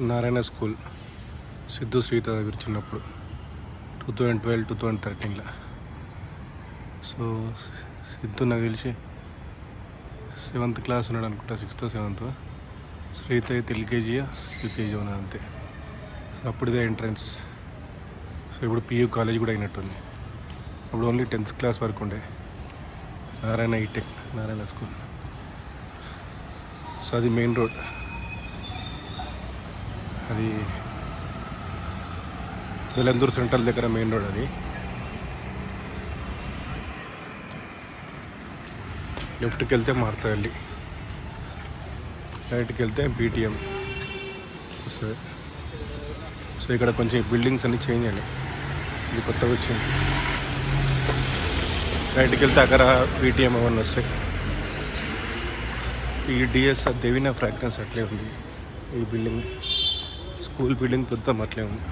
Narayana school Siddhu శ్రీత దగ్గర చిన్నప్పుడు 2012-2013లో. So Siddhu నాకు తెలిసి 7th క్లాస్ ఉన్నాడు అనుకుంటా, 6th or 7th. శ్రీత అయితే ఎల్కేజీ యూకేజీ ఉన్నాడు అంతే. సో అప్పుడుదే ఎంట్రన్స్. సో ఇప్పుడు పియూ కాలేజ్ కూడా అయినట్టుంది. అప్పుడు ఓన్లీ 10th క్లాస్ వరకు ఉండే Narayana eTech Narayana school. So అది మెయిన్ రోడ్, అది వెలందూరు సెంట్రల్ దగ్గర మెయిన్ రోడ్. అది లెఫ్ట్కి వెళ్తే మార్తవల్లి, రైట్కి వెళ్తే బీటీఎం. సో ఇక్కడ కొంచెం బిల్డింగ్స్ అన్నీ చేంజ్ అయ్యాయి, ఇది కొత్తగా వచ్చింది. రైట్కి వెళ్తే అక్కడ బీటీఎం అవన్నీ వస్తాయి. ఈ డిఎస్ దేవినా ఫ్రాగ్రెన్స్ అట్లే ఉంది. ఈ బిల్డింగ్ స్కూల్ బిల్డింగ్ మొత్తం అట్లే ఉంది.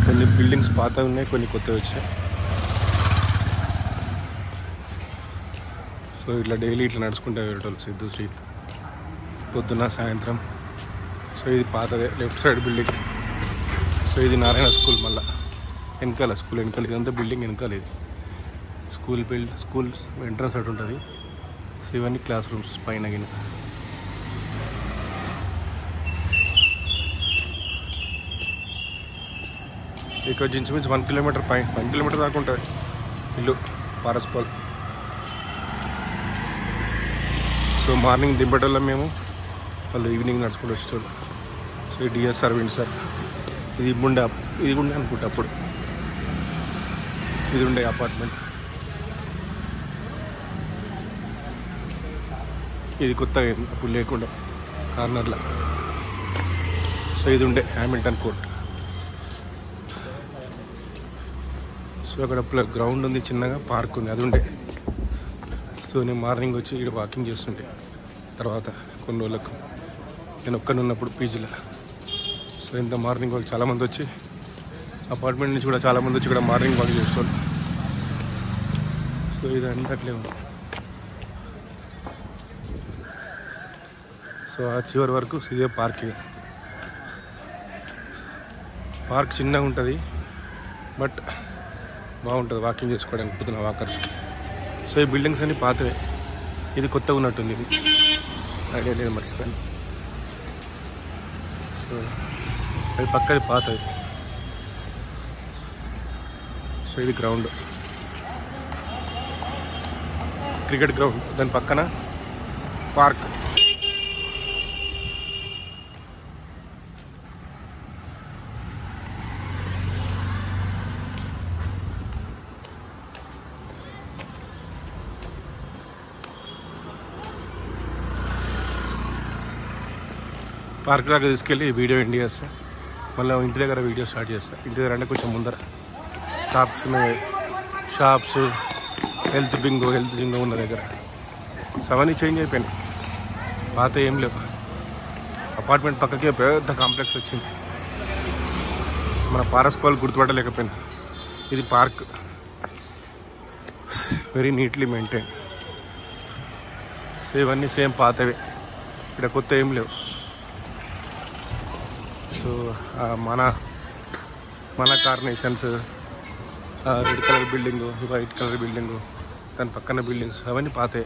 కొన్ని బిల్డింగ్స్ పాత ఉన్నాయి, కొన్ని కొత్తవి వచ్చాయి. సో ఇట్లా డైలీ ఇట్లా నడుచుకుంటూ వెళ్ళేటోళ్ళు సిద్ధు స్ట్రీట్ పొద్దున్న సాయంత్రం. సో ఇది పాతదే, లెఫ్ట్ సైడ్ బిల్డింగ్. సో ఇది నారాయణ స్కూల్, మళ్ళీ వెనకాల స్కూల్ వెనకాల, ఇదంతా బిల్డింగ్ వెనకాల. ఇది స్కూల్స్ ఎంట్రన్స్ అటు ఉంటుంది. సో ఇవన్నీ క్లాస్ రూమ్స్ పైన గిన. ఇక్కడ ఇంచుమించు 1 కిలోమీటర్ 1 కిలోమీటర్ దాకా ఉంటుంది ఇల్లు పారస్పాల్. సో మార్నింగ్ దింపేటోళ్ళం మేము, వాళ్ళు ఈవినింగ్ నడుచుకుంటూ వచ్చేటోళ్ళు. సో ఈ డిఎస్ఆర్ విండ్సర్ ఇది ఉండే అనుకుంటా అప్పుడు. ఇది ఉండే అపార్ట్మెంట్, ఇది కొత్తగా అప్పుడు లేకుండా కార్నర్లో. సో ఇది ఉండే హ్యామిల్టన్ కోర్ట్. సో అక్కడ గ్రౌండ్ ఉంది, చిన్నగా పార్క్ ఉంది, అది ఉండే. సో నేను మార్నింగ్ వచ్చి ఇక్కడ వాకింగ్ చేస్తుంటే తర్వాత కొన్ని రోజులకు నేను ఒక్కనే ఉన్నప్పుడు పీజీలో. సో ఇంత మార్నింగ్ వాళ్ళు చాలామంది వచ్చి అపార్ట్మెంట్ నుంచి కూడా చాలామంది వచ్చి ఇక్కడ మార్నింగ్ వాక్ చేస్తారు. సో ఇదంతా అట్లే ఉంది. సో ఆ చివరి వరకు ఇదే పార్క్. పార్క్ చిన్నగా ఉంటుంది, బట్ బాగుంటుంది వాకింగ్ చేసుకోవడానికి పొద్దున వాకర్స్కి. సో ఈ బిల్డింగ్స్ అన్నీ పాతవే, ఇది కొత్తగా ఉన్నట్టుంది. ఇది ఐడియా లేదు, మర్చిపోయాను. సో అది పక్కది పాతది. సో ఇది గ్రౌండ్, క్రికెట్ గ్రౌండ్, దాని పక్కన పార్క్. పార్క్ దగ్గర తీసుకెళ్ళి వీడియో ఎండ్ చేస్తా, మళ్ళీ ఇంటి దగ్గర వీడియో స్టార్ట్ చేస్తా. ఇంటి దగ్గర అంటే కొంచెం ముందర షాప్స్ హెల్త్ జింగో ఉన్న దగ్గర. సో అవన్నీ చేంజ్ అయిపోయినాయి, పాత ఏం లేవు. అపార్ట్మెంట్ పక్కకే పెద్ద కాంప్లెక్స్ వచ్చింది. మన పారస్పాల్ గుర్తుపట్టలేకపోయినా. ఇది park, very neatly maintain. So ఇవన్నీ సేమ్ పాతవే, ఇక్కడ కొత్త ఏం లేవు. సో మన carnations, red colour building, white colour building, దాని పక్కన బిల్డింగ్స్ అవన్నీ పాతే.